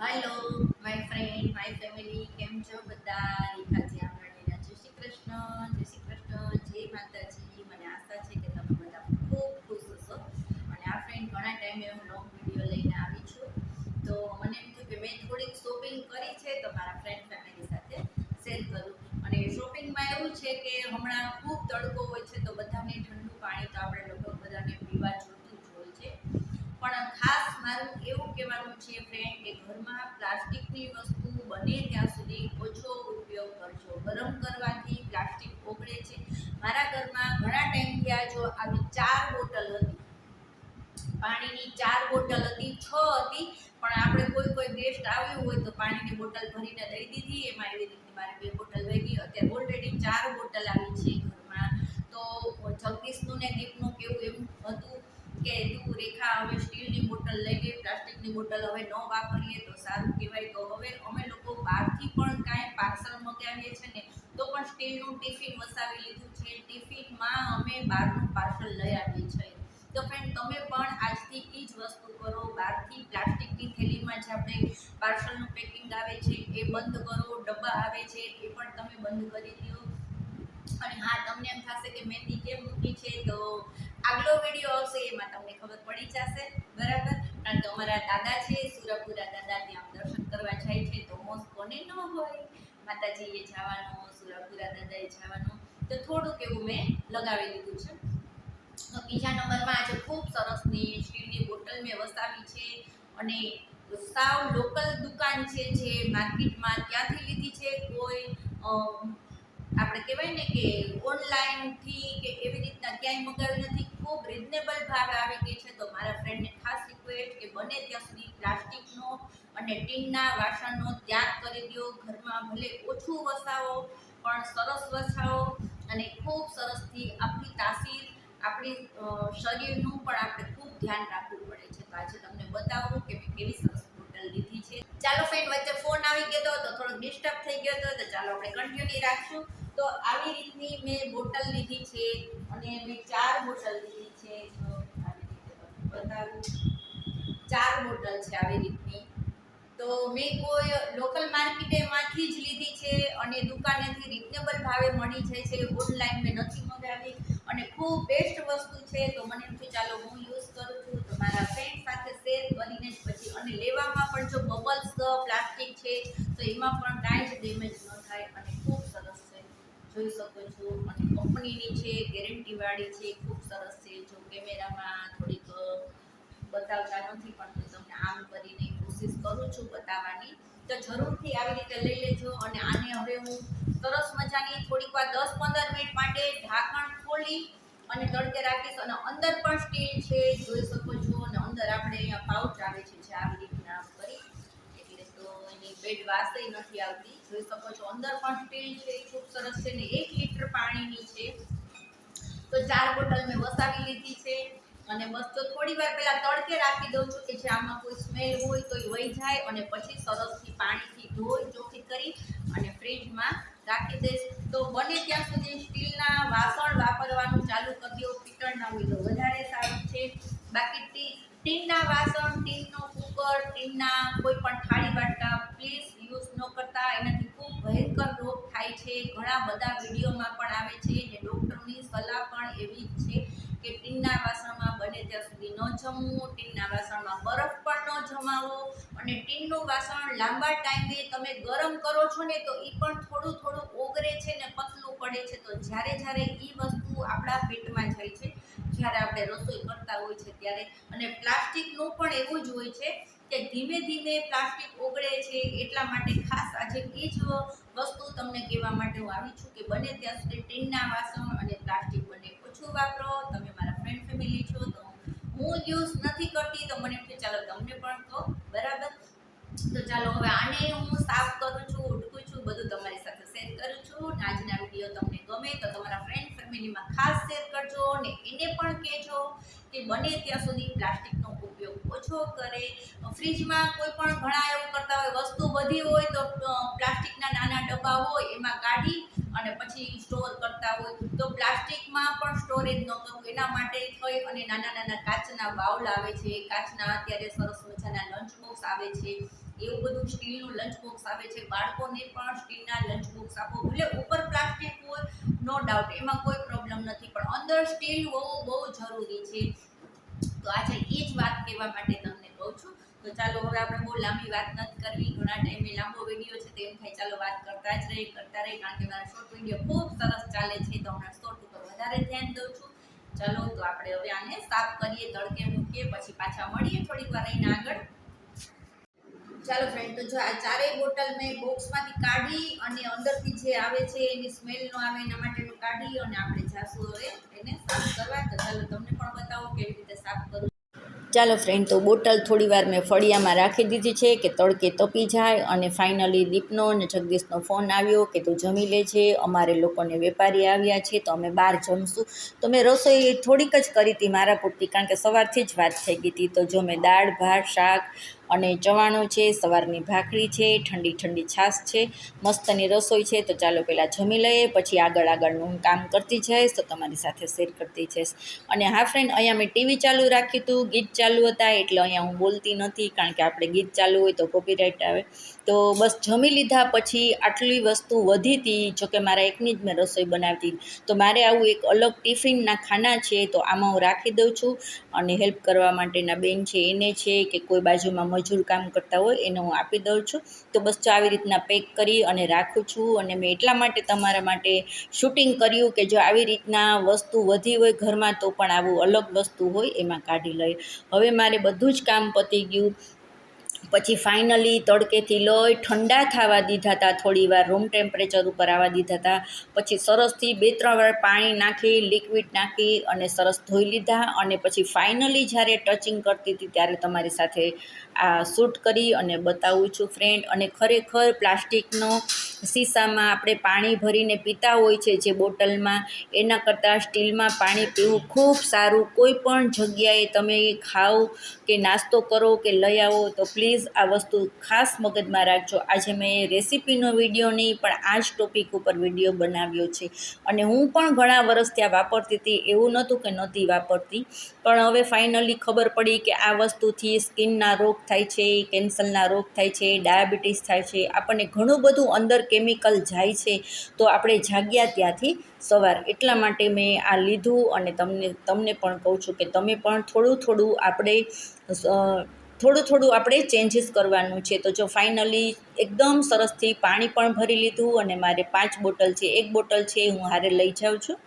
Hello my friend my family, કેમ છો બધા? રેખાજી આંગણીના જય શ્રી કૃષ્ણ, જય શ્રી કૃષ્ણ, જય માતાજી. મને આશા છે કે તમે બધા ખૂબ ખુશ હશો. અને આ ફ્રેન્ડ ઘણા ટાઈમે હું લોંગ વિડીયો લઈને આવી છું, તો મને એમ થયું કે મેં થોડીક શોપિંગ કરી છે તો મારા ફ્રેન્ડ ફેમિલી સાથે શેર કરું. અને શોપિંગમાં એવું છે કે હમણાં ખૂબ તડકો હોય છે તો બધાને ઠંડુ પાણી તો આપણે લગભગ બધાને પીવા જોઈતું જ હોય છે. પણ ખાસ મારું એવું કહેવાનું છે ફ્રેન્ડ કે ઘરમાં પ્લાસ્ટિકની વસ્તુ બને ત્યાં સુધી ઓછો ઉપયોગ કરજો. ગરમ કરવાથી પ્લાસ્ટિક ઓગળે છે. મારા ઘરમાં ઘણા ટાઈમ થયા, જો આવી 4 બોટલ હતી, પાણીની 4 બોટલ હતી, 6 હતી, પણ આપણે કોઈ ગેસ્ટ આવ્યું હોય તો પાણીની બોટલ ભરીને દઈ દીધી. એમાં એવી રીતે મારી 2 બોટલ વહી ગઈ. અત્યારે ઓલરેડી 4 બોટલ આવી છે ઘરમાં. તો જગદીશનું ને દીપનું કેવું એવું હતું કે તું રેખા હવે સ્ટીલની બોટલ લઈ લે, પ્લાસ્ટિકની બોટલ હવે ન વાપરીએ તો સારું કહેવાય. તો હવે અમે લોકો બહારથી પણ કાંઈ પાર્સલ મંગાવીએ છીએ ને તો પણ સ્ટીલનું ટિફિન વસાવી લીધું છે. ટિફિનમાં અમે બહારનું પાર્સલ લઈ આવીએ છીએ. તો ફ્રેન્ડ, તમે પણ આજથી એ જ વસ્તુ કરો. બહારથી પ્લાસ્ટિકની થેલીમાં જે આપણે પાર્સલનું પેકિંગ આવે છે એ બંધ કરો. ડબ્બા આવે છે એ પણ તમે બંધ કરી દો. અને હા, તમને એમ થશે કે મહેંદી કેમ મૂકી છે, તો આગલો વિડીયો આવશે એમાં તમને ખબર પડી જશે, બરાબર? કારણ કે અમારા દાદા છે, સુરાપુરા દાદા, ત્યાં દર્શન કરવા જાય છે તો મોસ કોને ન હોય, માતાજીએ જવાનું, સુરાપુરા દાદાએ જવાનું, તો થોડુંક એવું મેં લગાવી દીધું છે. તો બીજા નંબરમાં આજે ખૂબ સરસની સ્ટીલની બોટલ મેં વસાવી છે. અને સાવ લોકલ દુકાન છે જે માર્કેટમાં, ત્યાંથી લીધી છે. કોઈ આપણે કહેવાય ને કે ઓનલાઈનથી કે એવી રીતના ક્યાંય મંગાવી નથી. ખૂબ રિઝનેબલ ભાવે આવી ગઈ છે. તો મારા ફ્રેન્ડને ખાસ રિક્વેસ્ટ કે બને ત્યાં સુધી પ્લાસ્ટિકનો અને ટીનના વાસણનો ત્યાગ કરી દો. ઘરમાં ભલે ઓછું વસાવો પણ સરસ વસાવો, અને ખૂબ સરસથી આપણી તાસીર, આપણી શરીરનું પણ આપણે ખૂબ ધ્યાન રાખવું પડે છે. તો આજે તમને બતાવું કે મેં કેવી સરસ બોટલ લીધી છે. ચાલો ફ્રેન્ડ, વચ્ચે ફોન આવી ગયો તો થોડોક ડિસ્ટર્બ થઈ ગયો હતો, તો ચાલો આપણે કન્ટિન્યુ રાખશું. તો આવી રીતની મેં બોટલ લીધી છે, અને મેં 4 બોટલ લીધી છે. જો આવી રીતે બતાવું, 4 બોટલ છે આવી રીતની. તો મેં કોઈ લોકલ માર્કેટમાંથી જ લીધી છે, અને દુકાનેથી રિઝનેબલ ભાવે મળી જાય છે. ઓનલાઈન મેં નથી મંગાવી, અને ખૂબ બેસ્ટ વસ્તુ છે. તો મને એમ થયું ચાલો હું યુઝ કરું છું તો મારા ફ્રેન્ડ સાથે શેર કરીને જ પછી. અને લેવામાં પણ જો બબલ્સ પ્લાસ્ટિક છે તો એમાં પણ કાંઈ જ ડેમેજ ન થાય, અને ખૂબ સરસ છે, જોઈ શકો છો. અને કંપનીની છે, ગેરંટીવાળી છે, ખૂબ સરસ છે. જો કેમેરામાં થોડીક બતાવતા નથી પણ હું તમને આમ કરીને કોશિશ કરું છું બતાવવાની. તો જરૂરથી આવી રીતે લઈ લેજો. અને આને હવે હું સરસ મજાની થોડીક વાર 10-15 મિનિટ માટે ઢાંકણ ખોલી અને તડકે રાખીશ. અને અંદર પણ સ્ટીલ છે, જોઈ શકો છો. અને અંદર આપણે અહીંયા પાઉચ આવે છે જે આવી રીતના કરી, એટલે તો એની બેડ વાસઈ નથી આવતી, જોઈ શકો છો. અંદર પણ સ્ટીલ છે, ખૂબ સરસ છે. ને 1 લીટર પાણીની છે. તો 4 બોટલ મેં વસાવી લીધી છે. અને બસ તો થોડી વાર પહેલા તડકે રાખી દઉં છું કે જે આમાં કોઈ સ્મેલ હોય તો એ વહી જાય, અને પછી સરસથી પાણીથી ધોઈ ચોખ્ખી કરી અને ફ્રીજમાં રાખી દઈશ. તો બને ત્યાં સુધી સ્ટીલના વાસણ વાપરવાનું ચાલુ કરી દો. પિત્તળના હોય તો વધારે સારું છે. બાકી ટીનના વાસણ, ટીનનો કુકર, ટીનના કોઈ પણ થાળી વાટકા પ્લીઝ યુઝ ન કરતા. એનાથી ખૂબ ભયંકર રોગ થાય છે. ઘણા બધા વિડીયોમાં પણ આવે છે, ને ડૉક્ટરની સલાહ પણ એવી જ છે કે ટીનના વાસણમાં બને ત્યાં સુધી ન જમવું. ટીનના વાસણમાં બરફ પણ ન જમાવો. અને ટીનનું વાસણ લાંબા ટાઈમે તમે ગરમ કરો છો ને તો એ પણ થોડું ઓગળે છે ને પતલું પડે છે. તો જ્યારે એ વસ્તુ આપણા પેટમાં જાય છે, જ્યારે આપણે રસોઈ કરતા હોય છે ત્યારે. અને પ્લાસ્ટિકનું પણ એવું જ હોય છે કે ધીમે ધીમે પ્લાસ્ટિક ઓગળે છે. એટલા માટે ખાસ આજે એ જ વસ્તુ તમને કહેવા માટે હું આવી છું કે બને ત્યાં સુધી ટીનના વાસણ અને પ્લાસ્ટિક બંને ઓછું વાપરો. તમે મારા ફ્રેન્ડ ફેમિલી છો તો હું યુઝ નથી કરતી, તો મને એમ ચાલો તમને પણ કહો, બરાબર? તો ચાલો હવે આને હું સાફ કરું છું, ઉટકું છું, બધું તમારી સાથે શેર કરું છું. અને આજના વિડીયો તમને ગમે તો તમારા ફ્રેન્ડ ફેમિલીમાં ખાસ શેર કરજો. અને એને પણ કહેજો કે બને ત્યાં સુધી પ્લાસ્ટિકનો ઉપયોગ ઓછો કરે. ફ્રીજમાં કોઈ પણ ઘણા એવું કરતા હોય, વસ્તુ બધી હોય તો પ્લાસ્ટિકના નાના ડબ્બા હોય એમાં કાઢી અને પછી સ્ટોર કરતા હોય તો પ્લાસ્ટિકમાં પણ સ્ટોરેજ ન કરવું. એના માટે થઈ અને નાના નાના કાચના બાઉલ આવે છે, કાચના અત્યારે સરસ મજાના લંચ બોક્સ આવે છે, એવું બધું સ્ટીલનું લંચ બોક્સ આવે છે. બાળકોને પણ સ્ટીલના લંચ બોક્સ આપો. ભલે ઉપર પ્લાસ્ટિક હોય નો ડાઉટ, એમાં કોઈ પ્રોબ્લેમ નથી, પણ અંદર સ્ટીલ હોવું બહુ જરૂરી છે. તો આજે એ જ વાત કહેવા માટે તમને કહું છું. તો ચાલો હવે આપણે બહુ લાંબી વાત નથી કરવી, ઘણા ટાઈમે લાંબો વિડીયો છે, તેમ થાય ચાલો વાત કરતા રહી, કારણ કે મારા શોર્ટ વિડીયો ખૂબ સરસ ચાલે છે, તો હમણાં શોર્ટ ઉપર વધારે ધ્યાન દઉં છું. ચાલો તો આપણે હવે આને સાફ કરીએ, તડકે મૂકીએ, પછી પાછા મળીએ થોડીક વાર રહીને આગળ. ચાલો ફ્રેન્ડ, તો જો આ ચારેય બોટલ મેં બોક્સમાંથી કાઢી અને અંદરથી જે આવે છે એની સ્મેલ ન આવે એના માટેનું કાઢી અને આપણે જાશું હવે એને સાફ કરવા. તો ચાલો તમને પણ બતાવો કેવી રીતે સાફ કરું. ચાલો ફ્રેન્ડ, તો બોટલ થોડી વાર મેં ફળિયામાં રાખી દીધી છે કે તડકે તપી જાય. અને ફાઇનલી દીપનો અને જગદીશનો ફોન આવ્યો કે તું જમી લે છે, અમારે લોકોને વેપારી આવ્યા છે તો અમે બહાર જમશું. તો મેં રસોઈ થોડીક જ કરી હતી મારા પૂરતી, કારણ કે સવારથી જ વાત થઈ ગઈ હતી. તો જો મેં દાળ ભાત શાક અને ચવાણું છે, સવારની ભાખરી છે, ઠંડી ઠંડી છાશ છે, મસ્તની રસોઈ છે. તો ચાલો પહેલાં જમી લઈએ, પછી આગળનું હું કામ કરતી જઈશ, તો તમારી સાથે શેર કરતી જઈશ. અને હા ફ્રેન્ડ, અહીંયા મેં ટીવી ચાલુ રાખ્યું હતું, ગીત ચાલુ હતા, એટલે અહીંયા હું બોલતી નથી, કારણ કે આપણે ગીત ચાલુ હોય તો કોપીરાઇટ આવે. તો બસ જમી લીધા પછી આટલી વસ્તુ વધી હતી, જોકે મારા એકની જ મેં રસોઈ બનાવતી. તો મારે આવું એક અલગ ટિફિનના ખાના છે, તો આમાં હું રાખી દઉં છું. અને હેલ્પ કરવા માટેના બેન છે એને છે, કે કોઈ બાજુમાં મજૂર કામ કરતા હોય એને હું આપી દઉં છું. તો બસ જો આવી રીતના પેક કરી અને રાખું છું. અને મેં એટલા માટે તમારા માટે શૂટિંગ કર્યું કે જો આવી રીતના વસ્તુ વધી હોય ઘરમાં તો પણ આવું અલગ વસ્તુ હોય એમાં કાઢી લઈએ. હવે મારે બધું જ કામ પતી ગયું. પછી ફાઇનલી તડકેથી લઈ ઠંડા થવા દીધા હતા, થોડી વાર રૂમ ટેમ્પરેચર ઉપર આવવા દીધા હતા. પછી સરસથી 2-3 વાર પાણી નાખી, લિક્વિડ નાખી અને સરસ ધોઈ લીધા. અને પછી ફાઇનલી જ્યારે ટચિંગ કરતી હતી ત્યારે તમારી સાથે આ શૂટ કરી અને બતાવું છું ફ્રેન્ડ. અને ખરેખર પ્લાસ્ટિકનો શીશામાં આપણે પાણી ભરીને પીતા હોય છે જે બોટલમાં, એના કરતાં સ્ટીલમાં પાણી પીવું ખૂબ સારું. કોઈ પણ જગ્યાએ તમે ખાઓ કે નાસ્તો કરો કે લઈ આવો તો પ્લીઝ આ વસ્તુ ખાસ મગજમાં રાખજો. આજે મેં રેસીપીનો વિડીયો નહીં, પણ આ જ ટોપિક ઉપર વિડીયો બનાવ્યો છે. અને હું પણ ઘણા વર્ષ ત્યાં વાપરતી હતી, એવું નહોતું કે નહોતી વાપરતી, પણ હવે ફાઇનલી ખબર પડી કે આ વસ્તુથી સ્કિનના રોગ થાય છે, કેન્સરના રોગ થાય છે, ડાયાબિટીસ થાય છે, આપણને ઘણું બધું અંદર કેમિકલ જાય છે. તો આપણે જાગ્યા ત્યાંથી સવાર, એટલા માટે મેં આ લીધું. અને તમને પણ કહું છું કે તમે પણ થોડું થોડું આપણે ચેન્જીસ કરવાનું છે. તો જો ફાઇનલી એકદમ સરસથી પાણી પણ ભરી લીધું. અને મારે 5 બોટલ છે, 1 બોટલ છે હું હારે લઈ જાઉં છું.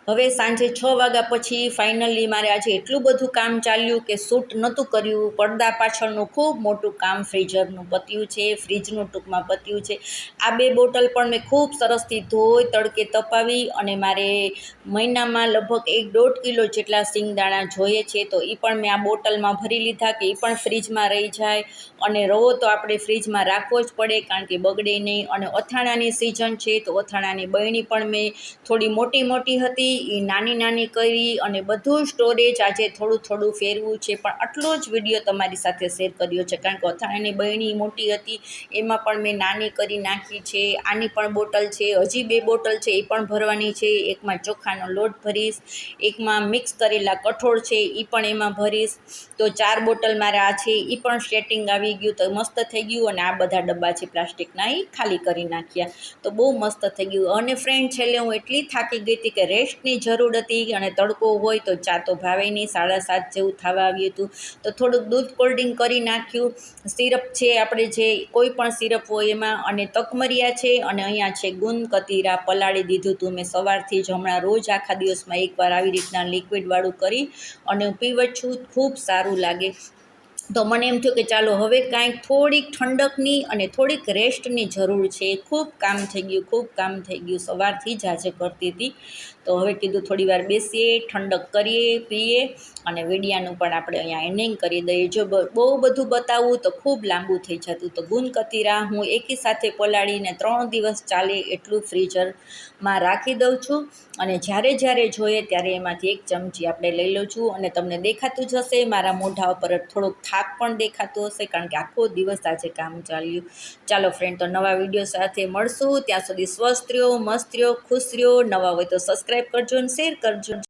હવે સાંજે 6 વાગ્યા પછી ફાઇનલી મારે આજે એટલું બધું કામ ચાલ્યું કે શૂટ નહોતું કર્યું. પડદા પાછળનું ખૂબ મોટું કામ ફ્રીઝરનું પત્યું છે, ફ્રીજનું ટૂંકમાં પત્યું છે. આ 2 બોટલ પણ મેં ખૂબ સરસથી ધોઈ તડકે તપાવી. અને મારે મહિનામાં લગભગ 1-1.5 કિલો જેટલા સિંગદાણા જોઈએ છે, તો એ પણ મેં આ બોટલમાં ભરી લીધા કે એ પણ ફ્રીજમાં રહી જાય. અને રવો તો આપણે ફ્રીજમાં રાખવો જ પડે, કારણ કે બગડે નહીં. અને અથાણાની સિઝન છે, તો અથાણાની બરણી પણ મેં થોડી મોટી હતી, એ નાની કરી. અને બધું સ્ટોરેજ આજે થોડું ફેરવું છે, પણ આટલો જ વિડીયો તમારી સાથે શેર કર્યો છે, કારણ કે અથાણાની બરણી મોટી હતી, એમાં પણ મેં નાની કરી નાખી છે. આની પણ બોટલ છે, હજી 2 બોટલ છે, એ પણ ભરવાની છે. એકમાં ચોખાનો લોટ ભરીશ, એકમાં મિક્સ કરેલા કઠોળ છે, એ પણ એમાં ભરીશ. તો 4 બોટલ મારે આ છે, એ પણ સેટિંગ આવી ગયું, તો મસ્ત થઈ ગયું. અને આ બધા ડબ્બા છે પ્લાસ્ટિકના, એ ખાલી કરી નાખ્યા, તો બહુ મસ્ત થઈ ગયું. અને ફ્રેન્ડ, છેલ્લે હું એટલી થાકી ગઈ હતી કે રેસ્ટની જરૂર હતી. અને તડકો હોય તો ચા તો ભાવે નહીં, 7:30 જેવું થવા આવ્યું હતું. તો થોડુંક દૂધ કોલ્ડ ડ્રિંક કરી નાખ્યું. સિરપ છે આપણે જે કોઈ પણ સિરપ હોય એમાં. અને તકમરિયા છે, અને અહીંયા છે ગુંદ કતીરા પલાળી દીધું હતું મેં સવારથી જ. હમણાં રોજ આખા દિવસમાં એકવાર આવી રીતના લિક્વિડવાળું કરી અને પીવું છું, ખૂબ સારું લાગે. તો મને એમ થયું કે ચાલો હવે કાંઈક થોડીક ઠંડકની અને થોડીક રેસ્ટની જરૂર છે. ખૂબ કામ થઈ ગયું સવારથી જ આજે કરતી હતી. તો હવે કીધું થોડી વાર બેસીએ, ઠંડક કરીએ, પીએ. અને વિડિયાનું પણ આપણે અહીંયા એન્ડિંગ કરી દઈએ. જો બહુ બધું બતાવું તો ખૂબ લાંબુ થઈ જતું. તો ગુંદ કતીરા હું એકી સાથે પલાળીને 3 દિવસ ચાલે એટલું ફ્રીઝરમાં રાખી દઉં છું. અને જ્યારે જોઈએ ત્યારે એમાંથી 1 ચમચી આપણે લઈ લઉં છું. અને તમને દેખાતું જ હશે મારા મોઢા ઉપર થોડોક થાક પણ દેખાતો હશે, કારણ કે આખો દિવસ આજે કામ ચાલ્યું. ચાલો ફ્રેન્ડ, તો નવા વિડીયો સાથે મળશું. ત્યાં સુધી સ્વસ્થ રહ્યો, મસ્ત રહ્યો, ખુશ રહ્યો. નવા હોય તો સબસ્ક્રાઈબ કરજો અને શેર કરજો.